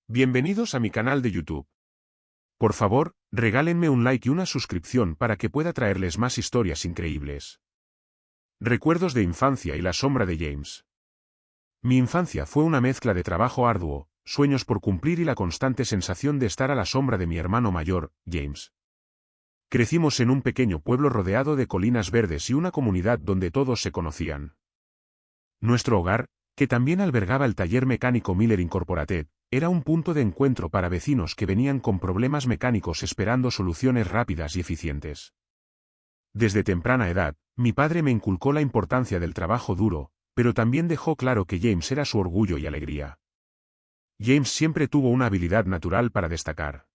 Bienvenidos a mi canal de YouTube. Por favor, regálenme un like y una suscripción para que pueda traerles más historias increíbles. Recuerdos de infancia y la sombra de James. Mi infancia fue una mezcla de trabajo arduo, sueños por cumplir y la constante sensación de estar a la sombra de mi hermano mayor, James. Crecimos en un pequeño pueblo rodeado de colinas verdes y una comunidad donde todos se conocían. Nuestro hogar, que también albergaba el taller mecánico Miller Incorporated, era un punto de encuentro para vecinos que venían con problemas mecánicos esperando soluciones rápidas y eficientes. Desde temprana edad, mi padre me inculcó la importancia del trabajo duro, pero también dejó claro que James era su orgullo y alegría. James siempre tuvo una habilidad natural para destacar.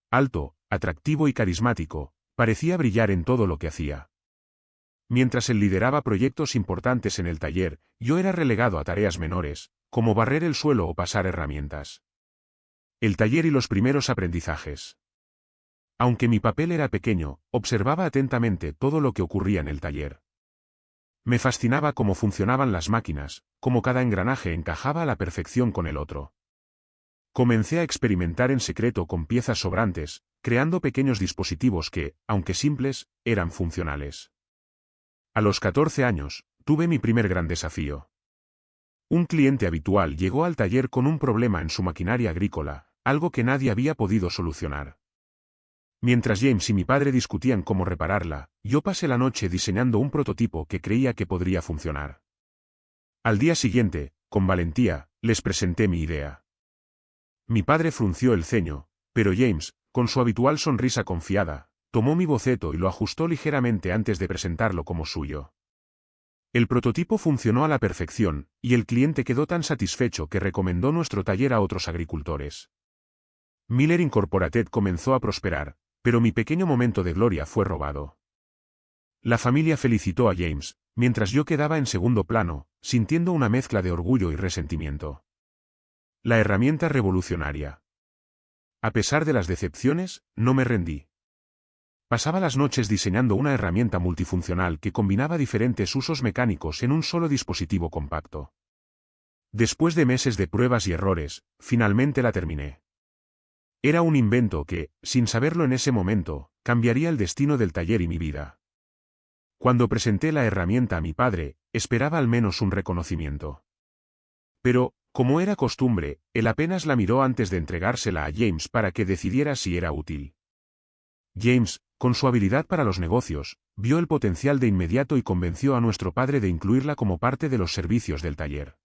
Alto, atractivo y carismático, parecía brillar en todo lo que hacía. Mientras él lideraba proyectos importantes en el taller, yo era relegado a tareas menores, como barrer el suelo o pasar herramientas. El taller y los primeros aprendizajes. Aunque mi papel era pequeño, observaba atentamente todo lo que ocurría en el taller. Me fascinaba cómo funcionaban las máquinas, cómo cada engranaje encajaba a la perfección con el otro. Comencé a experimentar en secreto con piezas sobrantes, creando pequeños dispositivos que, aunque simples, eran funcionales. A los 14 años, tuve mi primer gran desafío. Un cliente habitual llegó al taller con un problema en su maquinaria agrícola, algo que nadie había podido solucionar. Mientras James y mi padre discutían cómo repararla, yo pasé la noche diseñando un prototipo que creía que podría funcionar. Al día siguiente, con valentía, les presenté mi idea. Mi padre frunció el ceño, pero James, con su habitual sonrisa confiada, tomó mi boceto y lo ajustó ligeramente antes de presentarlo como suyo. El prototipo funcionó a la perfección, y el cliente quedó tan satisfecho que recomendó nuestro taller a otros agricultores. Miller Incorporated comenzó a prosperar, pero mi pequeño momento de gloria fue robado. La familia felicitó a James, mientras yo quedaba en segundo plano, sintiendo una mezcla de orgullo y resentimiento. La herramienta revolucionaria. A pesar de las decepciones, no me rendí. Pasaba las noches diseñando una herramienta multifuncional que combinaba diferentes usos mecánicos en un solo dispositivo compacto. Después de meses de pruebas y errores, finalmente la terminé. Era un invento que, sin saberlo en ese momento, cambiaría el destino del taller y mi vida. Cuando presenté la herramienta a mi padre, esperaba al menos un reconocimiento. Pero, como era costumbre, él apenas la miró antes de entregársela a James para que decidiera si era útil. James, con su habilidad para los negocios, vio el potencial de inmediato y convenció a nuestro padre de incluirla como parte de los servicios del taller.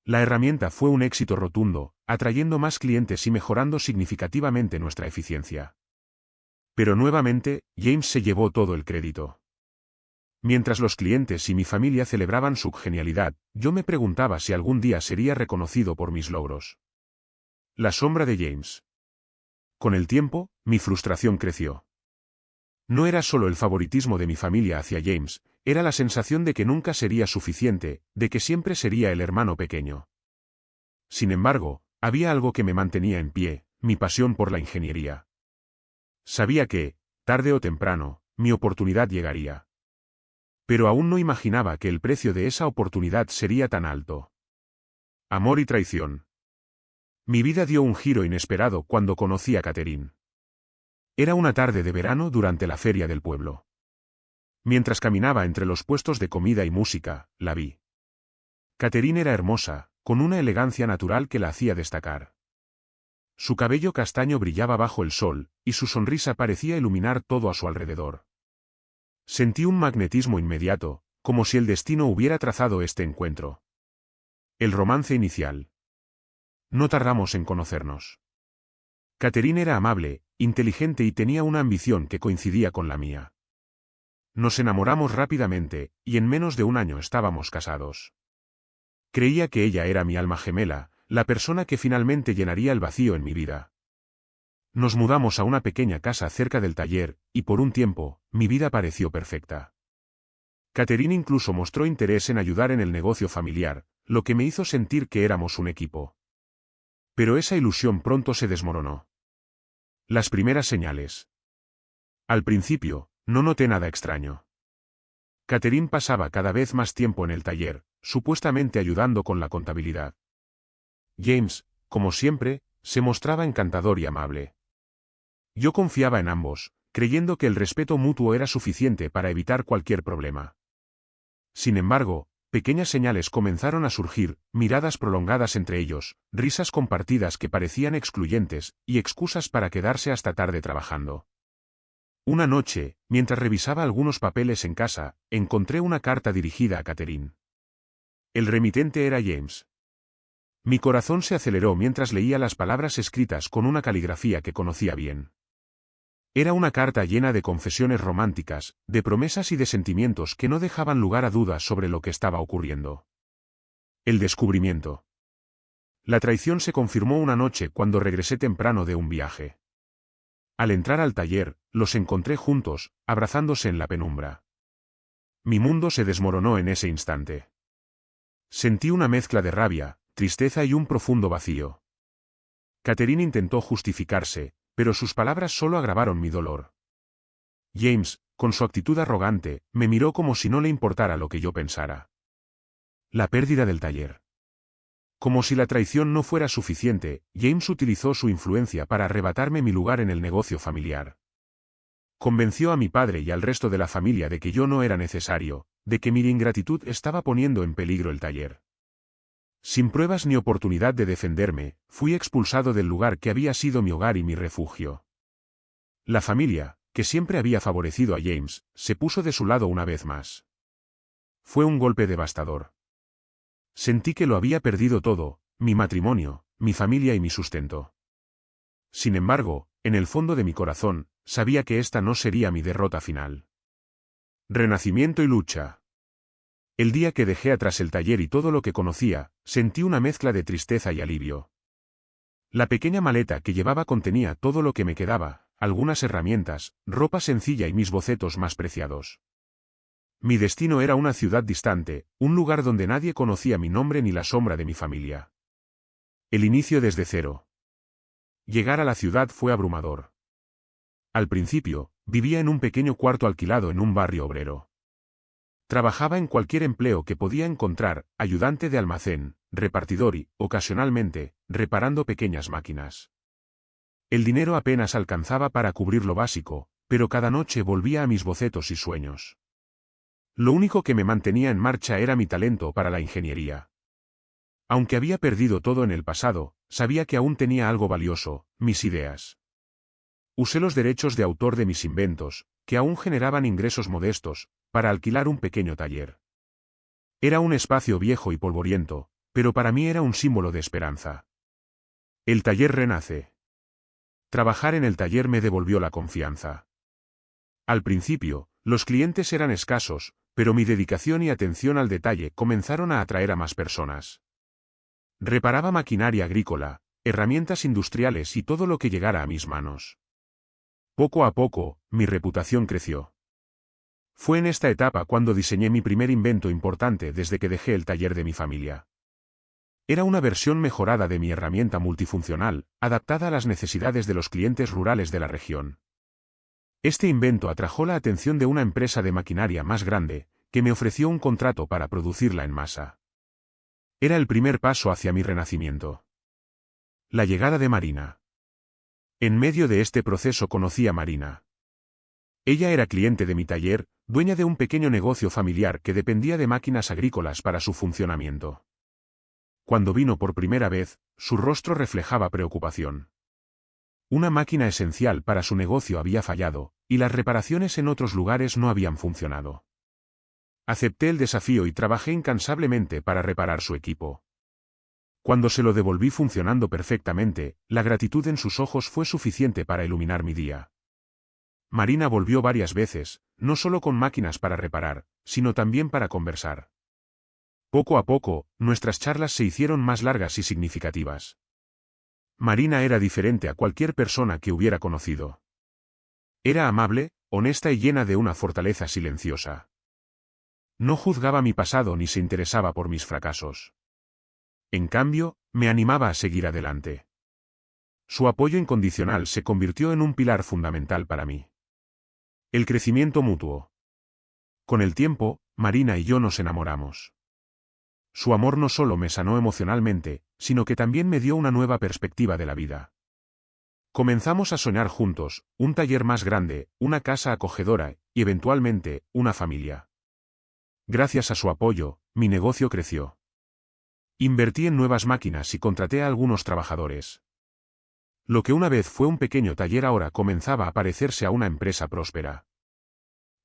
La herramienta fue un éxito rotundo, atrayendo más clientes y mejorando significativamente nuestra eficiencia. Pero nuevamente, James se llevó todo el crédito. Mientras los clientes y mi familia celebraban su genialidad, yo me preguntaba si algún día sería reconocido por mis logros. La sombra de James. Con el tiempo, mi frustración creció. No era solo el favoritismo de mi familia hacia James, era la sensación de que nunca sería suficiente, de que siempre sería el hermano pequeño. Sin embargo, había algo que me mantenía en pie, mi pasión por la ingeniería. Sabía que, tarde o temprano, mi oportunidad llegaría. Pero aún no imaginaba que el precio de esa oportunidad sería tan alto. Amor y traición. Mi vida dio un giro inesperado cuando conocí a Catherine. Era una tarde de verano durante la feria del pueblo. Mientras caminaba entre los puestos de comida y música, la vi. Catherine era hermosa, con una elegancia natural que la hacía destacar. Su cabello castaño brillaba bajo el sol, y su sonrisa parecía iluminar todo a su alrededor. Sentí un magnetismo inmediato, como si el destino hubiera trazado este encuentro. El romance inicial. No tardamos en conocernos. Catherine era amable, inteligente y tenía una ambición que coincidía con la mía. Nos enamoramos rápidamente, y en menos de un año estábamos casados. Creía que ella era mi alma gemela, la persona que finalmente llenaría el vacío en mi vida. Nos mudamos a una pequeña casa cerca del taller, y por un tiempo, mi vida pareció perfecta. Catherine incluso mostró interés en ayudar en el negocio familiar, lo que me hizo sentir que éramos un equipo. Pero esa ilusión pronto se desmoronó. Las primeras señales. Al principio, no noté nada extraño. Catherine pasaba cada vez más tiempo en el taller, supuestamente ayudando con la contabilidad. James, como siempre, se mostraba encantador y amable. Yo confiaba en ambos, creyendo que el respeto mutuo era suficiente para evitar cualquier problema. Sin embargo, pequeñas señales comenzaron a surgir, miradas prolongadas entre ellos, risas compartidas que parecían excluyentes, y excusas para quedarse hasta tarde trabajando. Una noche, mientras revisaba algunos papeles en casa, encontré una carta dirigida a Catherine. El remitente era James. Mi corazón se aceleró mientras leía las palabras escritas con una caligrafía que conocía bien. Era una carta llena de confesiones románticas, de promesas y de sentimientos que no dejaban lugar a dudas sobre lo que estaba ocurriendo. El descubrimiento. La traición se confirmó una noche cuando regresé temprano de un viaje. Al entrar al taller, los encontré juntos, abrazándose en la penumbra. Mi mundo se desmoronó en ese instante. Sentí una mezcla de rabia, tristeza y un profundo vacío. Catherine intentó justificarse, pero sus palabras solo agravaron mi dolor. James, con su actitud arrogante, me miró como si no le importara lo que yo pensara. La pérdida del taller. Como si la traición no fuera suficiente, James utilizó su influencia para arrebatarme mi lugar en el negocio familiar. Convenció a mi padre y al resto de la familia de que yo no era necesario, de que mi ingratitud estaba poniendo en peligro el taller. Sin pruebas ni oportunidad de defenderme, fui expulsado del lugar que había sido mi hogar y mi refugio. La familia, que siempre había favorecido a James, se puso de su lado una vez más. Fue un golpe devastador. Sentí que lo había perdido todo, mi matrimonio, mi familia y mi sustento. Sin embargo, en el fondo de mi corazón, sabía que esta no sería mi derrota final. Renacimiento y lucha. El día que dejé atrás el taller y todo lo que conocía, sentí una mezcla de tristeza y alivio. La pequeña maleta que llevaba contenía todo lo que me quedaba, algunas herramientas, ropa sencilla y mis bocetos más preciados. Mi destino era una ciudad distante, un lugar donde nadie conocía mi nombre ni la sombra de mi familia. El inicio desde cero. Llegar a la ciudad fue abrumador. Al principio, vivía en un pequeño cuarto alquilado en un barrio obrero. Trabajaba en cualquier empleo que podía encontrar, ayudante de almacén, repartidor y, ocasionalmente, reparando pequeñas máquinas. El dinero apenas alcanzaba para cubrir lo básico, pero cada noche volvía a mis bocetos y sueños. Lo único que me mantenía en marcha era mi talento para la ingeniería. Aunque había perdido todo en el pasado, sabía que aún tenía algo valioso, mis ideas. Usé los derechos de autor de mis inventos, que aún generaban ingresos modestos, para alquilar un pequeño taller. Era un espacio viejo y polvoriento, pero para mí era un símbolo de esperanza. El taller renace. Trabajar en el taller me devolvió la confianza. Al principio, los clientes eran escasos, pero mi dedicación y atención al detalle comenzaron a atraer a más personas. Reparaba maquinaria agrícola, herramientas industriales y todo lo que llegara a mis manos. Poco a poco, mi reputación creció. Fue en esta etapa cuando diseñé mi primer invento importante desde que dejé el taller de mi familia. Era una versión mejorada de mi herramienta multifuncional, adaptada a las necesidades de los clientes rurales de la región. Este invento atrajo la atención de una empresa de maquinaria más grande, que me ofreció un contrato para producirla en masa. Era el primer paso hacia mi renacimiento. La llegada de Marina. En medio de este proceso conocí a Marina. Ella era cliente de mi taller, dueña de un pequeño negocio familiar que dependía de máquinas agrícolas para su funcionamiento. Cuando vino por primera vez, su rostro reflejaba preocupación. Una máquina esencial para su negocio había fallado, y las reparaciones en otros lugares no habían funcionado. Acepté el desafío y trabajé incansablemente para reparar su equipo. Cuando se lo devolví funcionando perfectamente, la gratitud en sus ojos fue suficiente para iluminar mi día. Marina volvió varias veces, no solo con máquinas para reparar, sino también para conversar. Poco a poco, nuestras charlas se hicieron más largas y significativas. Marina era diferente a cualquier persona que hubiera conocido. Era amable, honesta y llena de una fortaleza silenciosa. No juzgaba mi pasado ni se interesaba por mis fracasos. En cambio, me animaba a seguir adelante. Su apoyo incondicional se convirtió en un pilar fundamental para mí. El crecimiento mutuo. Con el tiempo, Marina y yo nos enamoramos. Su amor no solo me sanó emocionalmente, sino que también me dio una nueva perspectiva de la vida. Comenzamos a soñar juntos, un taller más grande, una casa acogedora, y eventualmente, una familia. Gracias a su apoyo, mi negocio creció. Invertí en nuevas máquinas y contraté a algunos trabajadores. Lo que una vez fue un pequeño taller ahora comenzaba a parecerse a una empresa próspera.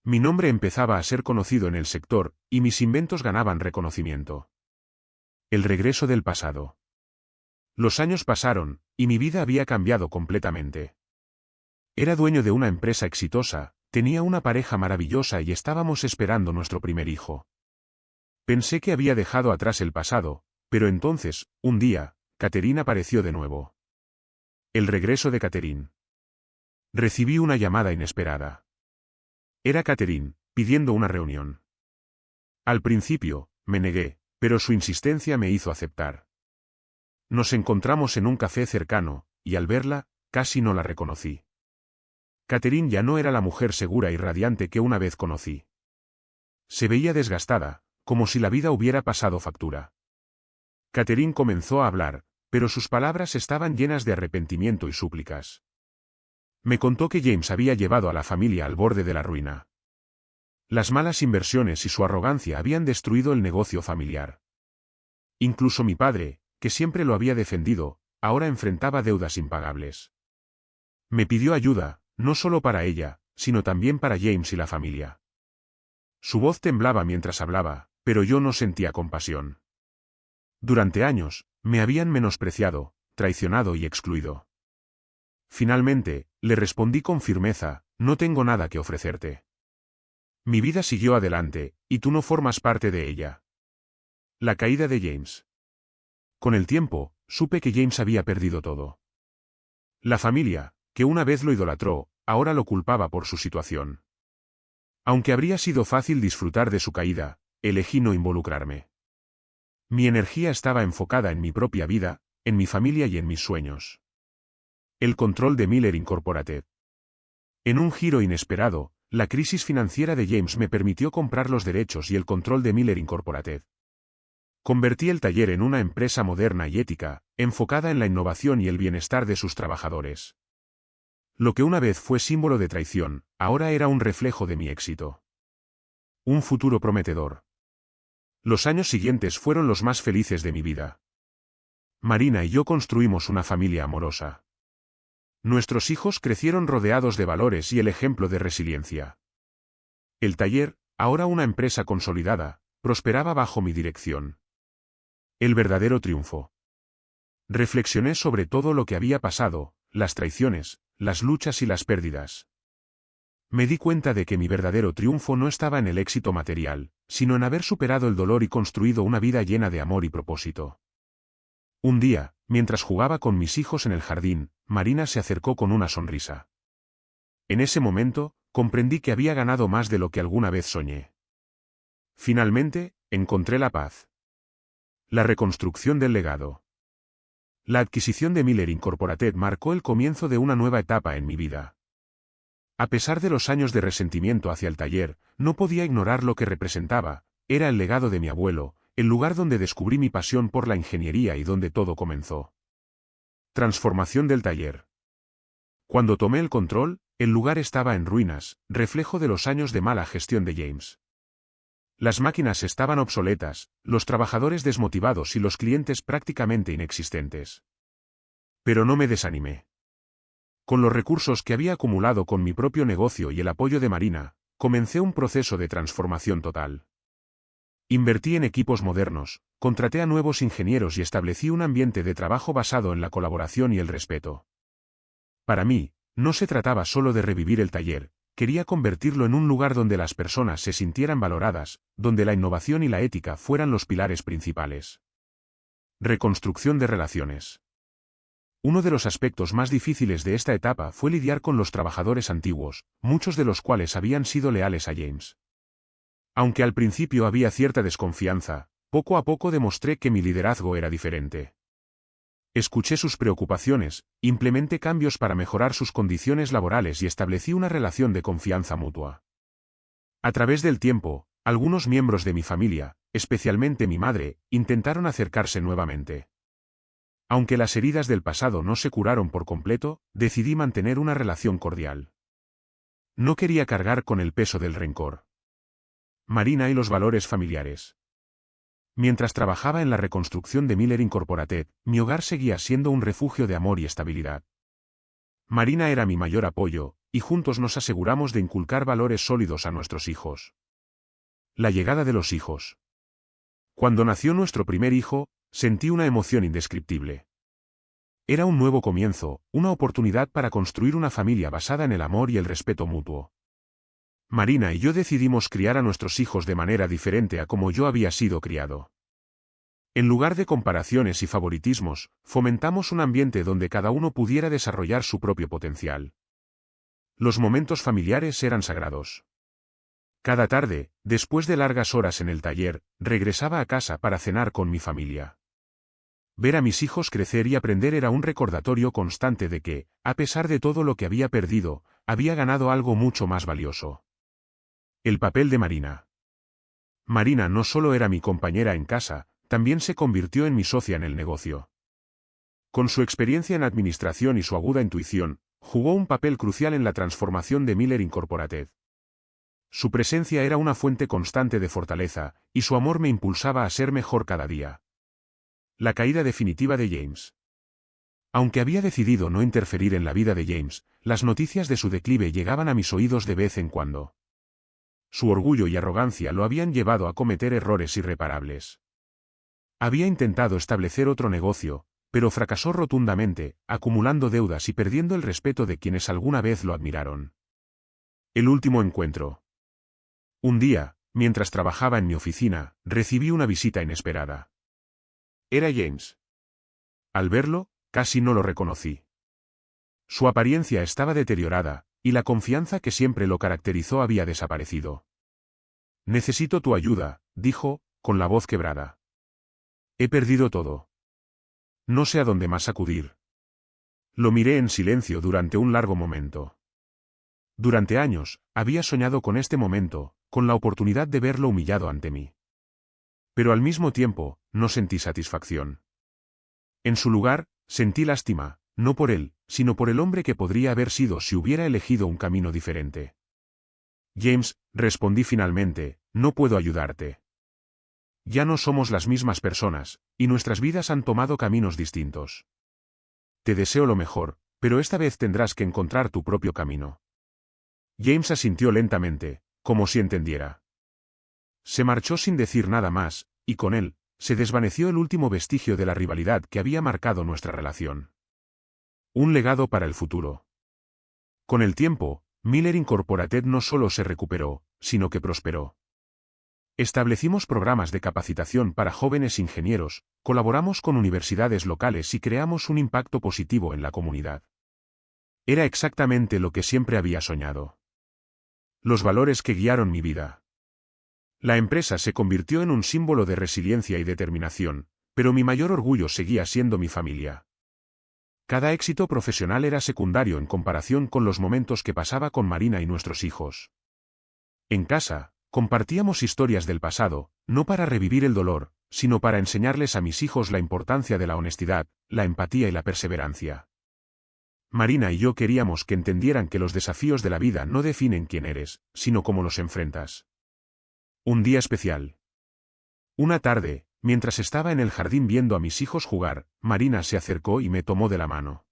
Mi nombre empezaba a ser conocido en el sector, y mis inventos ganaban reconocimiento. El regreso del pasado. Los años pasaron, y mi vida había cambiado completamente. Era dueño de una empresa exitosa, tenía una pareja maravillosa y estábamos esperando nuestro primer hijo. Pensé que había dejado atrás el pasado, pero entonces, un día, Catherine apareció de nuevo. El regreso de Catherine. Recibí una llamada inesperada. Era Catherine, pidiendo una reunión. Al principio, me negué, pero su insistencia me hizo aceptar. Nos encontramos en un café cercano, y al verla, casi no la reconocí. Catherine ya no era la mujer segura y radiante que una vez conocí. Se veía desgastada, como si la vida hubiera pasado factura. Catherine comenzó a hablar, pero sus palabras estaban llenas de arrepentimiento y súplicas. Me contó que James había llevado a la familia al borde de la ruina. Las malas inversiones y su arrogancia habían destruido el negocio familiar. Incluso mi padre, que siempre lo había defendido, ahora enfrentaba deudas impagables. Me pidió ayuda, no solo para ella, sino también para James y la familia. Su voz temblaba mientras hablaba, pero yo no sentía compasión. Durante años, me habían menospreciado, traicionado y excluido. Finalmente, le respondí con firmeza, no tengo nada que ofrecerte. Mi vida siguió adelante, y tú no formas parte de ella. La caída de James. Con el tiempo, supe que James había perdido todo. La familia, que una vez lo idolatró, ahora lo culpaba por su situación. Aunque habría sido fácil disfrutar de su caída, elegí no involucrarme. Mi energía estaba enfocada en mi propia vida, en mi familia y en mis sueños. El control de Miller Incorporated. En un giro inesperado, la crisis financiera de James me permitió comprar los derechos y el control de Miller Incorporated. Convertí el taller en una empresa moderna y ética, enfocada en la innovación y el bienestar de sus trabajadores. Lo que una vez fue símbolo de traición, ahora era un reflejo de mi éxito. Un futuro prometedor. Los años siguientes fueron los más felices de mi vida. Marina y yo construimos una familia amorosa. Nuestros hijos crecieron rodeados de valores y el ejemplo de resiliencia. El taller, ahora una empresa consolidada, prosperaba bajo mi dirección. El verdadero triunfo. Reflexioné sobre todo lo que había pasado, las traiciones, las luchas y las pérdidas. Me di cuenta de que mi verdadero triunfo no estaba en el éxito material, sino en haber superado el dolor y construido una vida llena de amor y propósito. Un día, mientras jugaba con mis hijos en el jardín, Marina se acercó con una sonrisa. En ese momento, comprendí que había ganado más de lo que alguna vez soñé. Finalmente, encontré la paz. La reconstrucción del legado. La adquisición de Miller Incorporated marcó el comienzo de una nueva etapa en mi vida. A pesar de los años de resentimiento hacia el taller, no podía ignorar lo que representaba, era el legado de mi abuelo, el lugar donde descubrí mi pasión por la ingeniería y donde todo comenzó. Transformación del taller. Cuando tomé el control, el lugar estaba en ruinas, reflejo de los años de mala gestión de James. Las máquinas estaban obsoletas, los trabajadores desmotivados y los clientes prácticamente inexistentes. Pero no me desanimé. Con los recursos que había acumulado con mi propio negocio y el apoyo de Marina, comencé un proceso de transformación total. Invertí en equipos modernos, contraté a nuevos ingenieros y establecí un ambiente de trabajo basado en la colaboración y el respeto. Para mí, no se trataba solo de revivir el taller, quería convertirlo en un lugar donde las personas se sintieran valoradas, donde la innovación y la ética fueran los pilares principales. Reconstrucción de relaciones. Uno de los aspectos más difíciles de esta etapa fue lidiar con los trabajadores antiguos, muchos de los cuales habían sido leales a James. Aunque al principio había cierta desconfianza, poco a poco demostré que mi liderazgo era diferente. Escuché sus preocupaciones, implementé cambios para mejorar sus condiciones laborales y establecí una relación de confianza mutua. A través del tiempo, algunos miembros de mi familia, especialmente mi madre, intentaron acercarse nuevamente. Aunque las heridas del pasado no se curaron por completo, decidí mantener una relación cordial. No quería cargar con el peso del rencor. Marina y los valores familiares. Mientras trabajaba en la reconstrucción de Miller Incorporated, mi hogar seguía siendo un refugio de amor y estabilidad. Marina era mi mayor apoyo, y juntos nos aseguramos de inculcar valores sólidos a nuestros hijos. La llegada de los hijos. Cuando nació nuestro primer hijo, sentí una emoción indescriptible. Era un nuevo comienzo, una oportunidad para construir una familia basada en el amor y el respeto mutuo. Marina y yo decidimos criar a nuestros hijos de manera diferente a como yo había sido criado. En lugar de comparaciones y favoritismos, fomentamos un ambiente donde cada uno pudiera desarrollar su propio potencial. Los momentos familiares eran sagrados. Cada tarde, después de largas horas en el taller, regresaba a casa para cenar con mi familia. Ver a mis hijos crecer y aprender era un recordatorio constante de que, a pesar de todo lo que había perdido, había ganado algo mucho más valioso. El papel de Marina. Marina no solo era mi compañera en casa, también se convirtió en mi socia en el negocio. Con su experiencia en administración y su aguda intuición, jugó un papel crucial en la transformación de Miller Incorporated. Su presencia era una fuente constante de fortaleza, y su amor me impulsaba a ser mejor cada día. La caída definitiva de James. Aunque había decidido no interferir en la vida de James, las noticias de su declive llegaban a mis oídos de vez en cuando. Su orgullo y arrogancia lo habían llevado a cometer errores irreparables. Había intentado establecer otro negocio, pero fracasó rotundamente, acumulando deudas y perdiendo el respeto de quienes alguna vez lo admiraron. El último encuentro. Un día, mientras trabajaba en mi oficina, recibí una visita inesperada. Era James. Al verlo, casi no lo reconocí. Su apariencia estaba deteriorada, y la confianza que siempre lo caracterizó había desaparecido. Necesito tu ayuda, dijo, con la voz quebrada. He perdido todo. No sé a dónde más acudir. Lo miré en silencio durante un largo momento. Durante años, había soñado con este momento, con la oportunidad de verlo humillado ante mí. Pero al mismo tiempo, no sentí satisfacción. En su lugar, sentí lástima, no por él, sino por el hombre que podría haber sido si hubiera elegido un camino diferente. James, respondí finalmente, no puedo ayudarte. Ya no somos las mismas personas, y nuestras vidas han tomado caminos distintos. Te deseo lo mejor, pero esta vez tendrás que encontrar tu propio camino. James asintió lentamente, como si entendiera. Se marchó sin decir nada más, y con él, se desvaneció el último vestigio de la rivalidad que había marcado nuestra relación. Un legado para el futuro. Con el tiempo, Miller Incorporated no solo se recuperó, sino que prosperó. Establecimos programas de capacitación para jóvenes ingenieros, colaboramos con universidades locales y creamos un impacto positivo en la comunidad. Era exactamente lo que siempre había soñado. Los valores que guiaron mi vida. La empresa se convirtió en un símbolo de resiliencia y determinación, pero mi mayor orgullo seguía siendo mi familia. Cada éxito profesional era secundario en comparación con los momentos que pasaba con Marina y nuestros hijos. En casa, compartíamos historias del pasado, no para revivir el dolor, sino para enseñarles a mis hijos la importancia de la honestidad, la empatía y la perseverancia. Marina y yo queríamos que entendieran que los desafíos de la vida no definen quién eres, sino cómo los enfrentas. Un día especial. Una tarde, mientras estaba en el jardín viendo a mis hijos jugar, Marina se acercó y me tomó de la mano.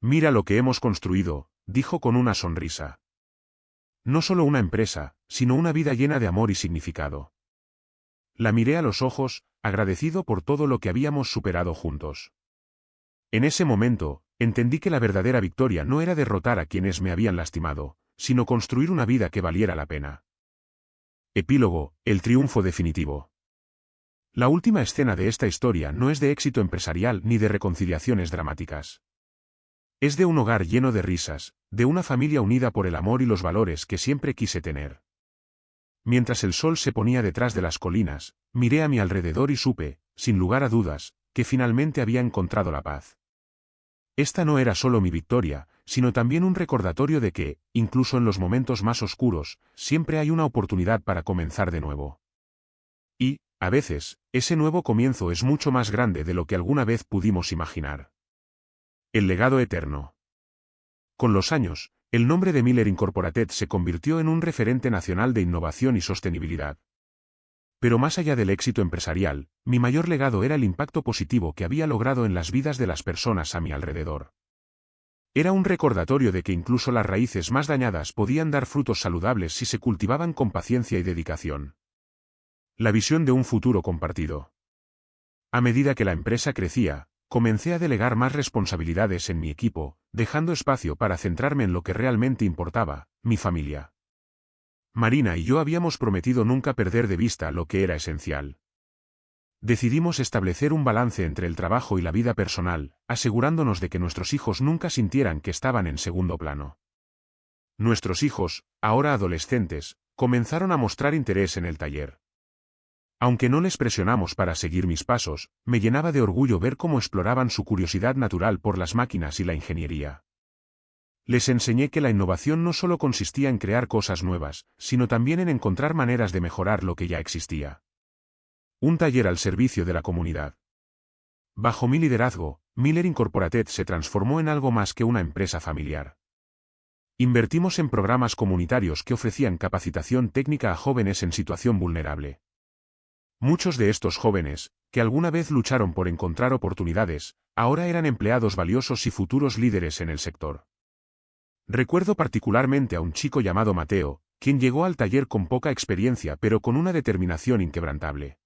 Mira lo que hemos construido, dijo con una sonrisa. No solo una empresa, sino una vida llena de amor y significado. La miré a los ojos, agradecido por todo lo que habíamos superado juntos. En ese momento, entendí que la verdadera victoria no era derrotar a quienes me habían lastimado, sino construir una vida que valiera la pena. Epílogo, el triunfo definitivo. La última escena de esta historia no es de éxito empresarial ni de reconciliaciones dramáticas. Es de un hogar lleno de risas, de una familia unida por el amor y los valores que siempre quise tener. Mientras el sol se ponía detrás de las colinas, miré a mi alrededor y supe, sin lugar a dudas, que finalmente había encontrado la paz. Esta no era solo mi victoria, sino también un recordatorio de que, incluso en los momentos más oscuros, siempre hay una oportunidad para comenzar de nuevo. Y, A veces, ese nuevo comienzo es mucho más grande de lo que alguna vez pudimos imaginar. El legado eterno. Con los años, el nombre de Miller Incorporated se convirtió en un referente nacional de innovación y sostenibilidad. Pero más allá del éxito empresarial, mi mayor legado era el impacto positivo que había logrado en las vidas de las personas a mi alrededor. Era un recordatorio de que incluso las raíces más dañadas podían dar frutos saludables si se cultivaban con paciencia y dedicación. La visión de un futuro compartido. A medida que la empresa crecía, comencé a delegar más responsabilidades en mi equipo, dejando espacio para centrarme en lo que realmente importaba, mi familia. Marina y yo habíamos prometido nunca perder de vista lo que era esencial. Decidimos establecer un balance entre el trabajo y la vida personal, asegurándonos de que nuestros hijos nunca sintieran que estaban en segundo plano. Nuestros hijos, ahora adolescentes, comenzaron a mostrar interés en el taller. Aunque no les presionamos para seguir mis pasos, me llenaba de orgullo ver cómo exploraban su curiosidad natural por las máquinas y la ingeniería. Les enseñé que la innovación no solo consistía en crear cosas nuevas, sino también en encontrar maneras de mejorar lo que ya existía. Un taller al servicio de la comunidad. Bajo mi liderazgo, Miller Incorporated se transformó en algo más que una empresa familiar. Invertimos en programas comunitarios que ofrecían capacitación técnica a jóvenes en situación vulnerable. Muchos de estos jóvenes, que alguna vez lucharon por encontrar oportunidades, ahora eran empleados valiosos y futuros líderes en el sector. Recuerdo particularmente a un chico llamado Mateo, quien llegó al taller con poca experiencia pero con una determinación inquebrantable.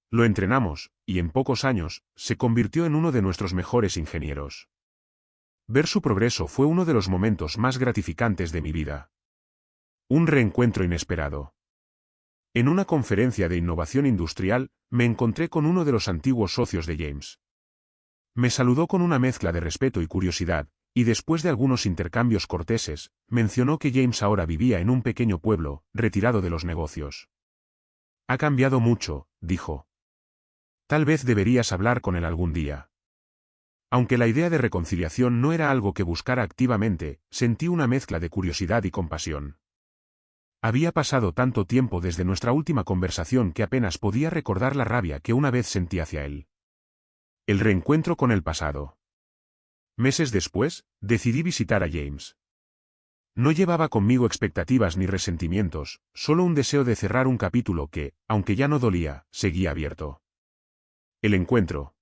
Lo entrenamos, y en pocos años, se convirtió en uno de nuestros mejores ingenieros. Ver su progreso fue uno de los momentos más gratificantes de mi vida. Un reencuentro inesperado. En una conferencia de innovación industrial, me encontré con uno de los antiguos socios de James. Me saludó con una mezcla de respeto y curiosidad, y después de algunos intercambios corteses, mencionó que James ahora vivía en un pequeño pueblo, retirado de los negocios. Ha cambiado mucho, dijo. Tal vez deberías hablar con él algún día. Aunque la idea de reconciliación no era algo que buscara activamente, sentí una mezcla de curiosidad y compasión. Había pasado tanto tiempo desde nuestra última conversación que apenas podía recordar la rabia que una vez sentí hacia él. El reencuentro con el pasado. Meses después, decidí visitar a James. No llevaba conmigo expectativas ni resentimientos, solo un deseo de cerrar un capítulo que, aunque ya no dolía, seguía abierto. El encuentro.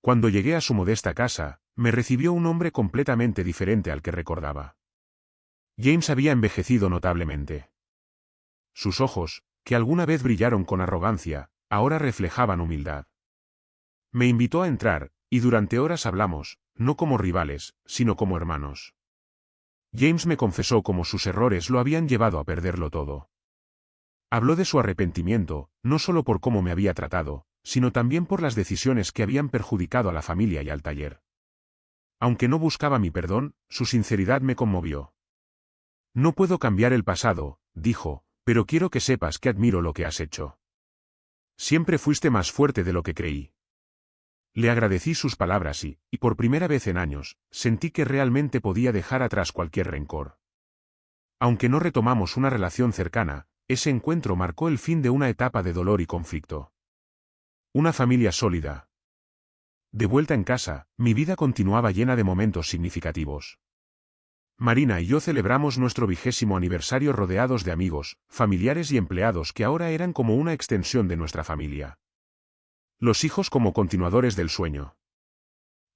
Cuando llegué a su modesta casa, me recibió un hombre completamente diferente al que recordaba. James había envejecido notablemente. Sus ojos, que alguna vez brillaron con arrogancia, ahora reflejaban humildad. Me invitó a entrar, y durante horas hablamos, no como rivales, sino como hermanos. James me confesó cómo sus errores lo habían llevado a perderlo todo. Habló de su arrepentimiento, no solo por cómo me había tratado, sino también por las decisiones que habían perjudicado a la familia y al taller. Aunque no buscaba mi perdón, su sinceridad me conmovió. No puedo cambiar el pasado, dijo, pero quiero que sepas que admiro lo que has hecho. Siempre fuiste más fuerte de lo que creí. Le agradecí sus palabras y, por primera vez en años, sentí que realmente podía dejar atrás cualquier rencor. Aunque no retomamos una relación cercana, ese encuentro marcó el fin de una etapa de dolor y conflicto. Una familia sólida. De vuelta en casa, mi vida continuaba llena de momentos significativos. Marina y yo celebramos nuestro 20º aniversario rodeados de amigos, familiares y empleados que ahora eran como una extensión de nuestra familia. Los hijos como continuadores del sueño.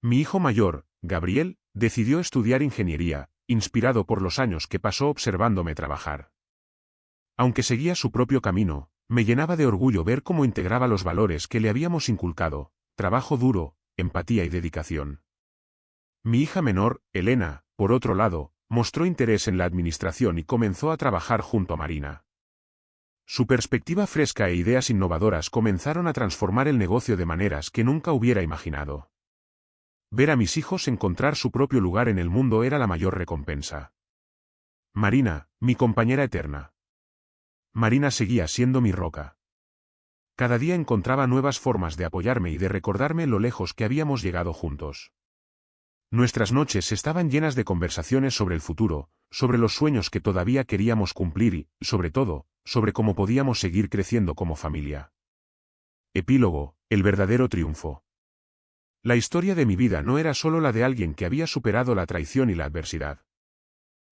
Mi hijo mayor, Gabriel, decidió estudiar ingeniería, inspirado por los años que pasó observándome trabajar. Aunque seguía su propio camino, me llenaba de orgullo ver cómo integraba los valores que le habíamos inculcado: trabajo duro, empatía y dedicación. Mi hija menor, Elena, por otro lado, mostró interés en la administración y comenzó a trabajar junto a Marina. Su perspectiva fresca e ideas innovadoras comenzaron a transformar el negocio de maneras que nunca hubiera imaginado. Ver a mis hijos encontrar su propio lugar en el mundo era la mayor recompensa. Marina, mi compañera eterna. Marina seguía siendo mi roca. Cada día encontraba nuevas formas de apoyarme y de recordarme lo lejos que habíamos llegado juntos. Nuestras noches estaban llenas de conversaciones sobre el futuro, sobre los sueños que todavía queríamos cumplir y, sobre todo, sobre cómo podíamos seguir creciendo como familia. Epílogo, el verdadero triunfo. La historia de mi vida no era solo la de alguien que había superado la traición y la adversidad.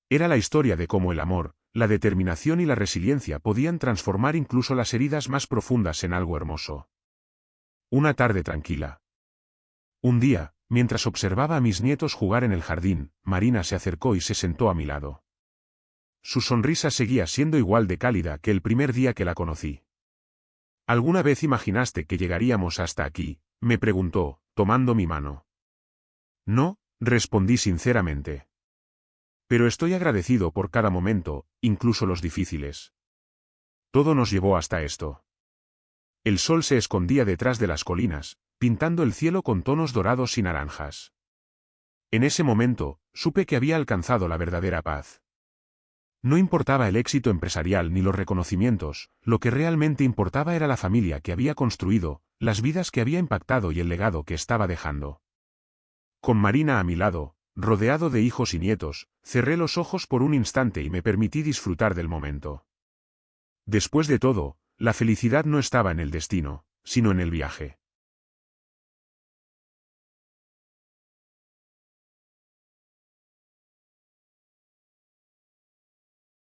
Era la historia de cómo el amor, la determinación y la resiliencia podían transformar incluso las heridas más profundas en algo hermoso. Una tarde tranquila. Un día, mientras observaba a mis nietos jugar en el jardín, Marina se acercó y se sentó a mi lado. Su sonrisa seguía siendo igual de cálida que el primer día que la conocí. ¿Alguna vez imaginaste que llegaríamos hasta aquí?, me preguntó, tomando mi mano. No, respondí sinceramente. Pero estoy agradecido por cada momento, incluso los difíciles. Todo nos llevó hasta esto. El sol se escondía detrás de las colinas, pintando el cielo con tonos dorados y naranjas. En ese momento, supe que había alcanzado la verdadera paz. No importaba el éxito empresarial ni los reconocimientos, lo que realmente importaba era la familia que había construido, las vidas que había impactado y el legado que estaba dejando. Con Marina a mi lado, rodeado de hijos y nietos, cerré los ojos por un instante y me permití disfrutar del momento. Después de todo, la felicidad no estaba en el destino, sino en el viaje.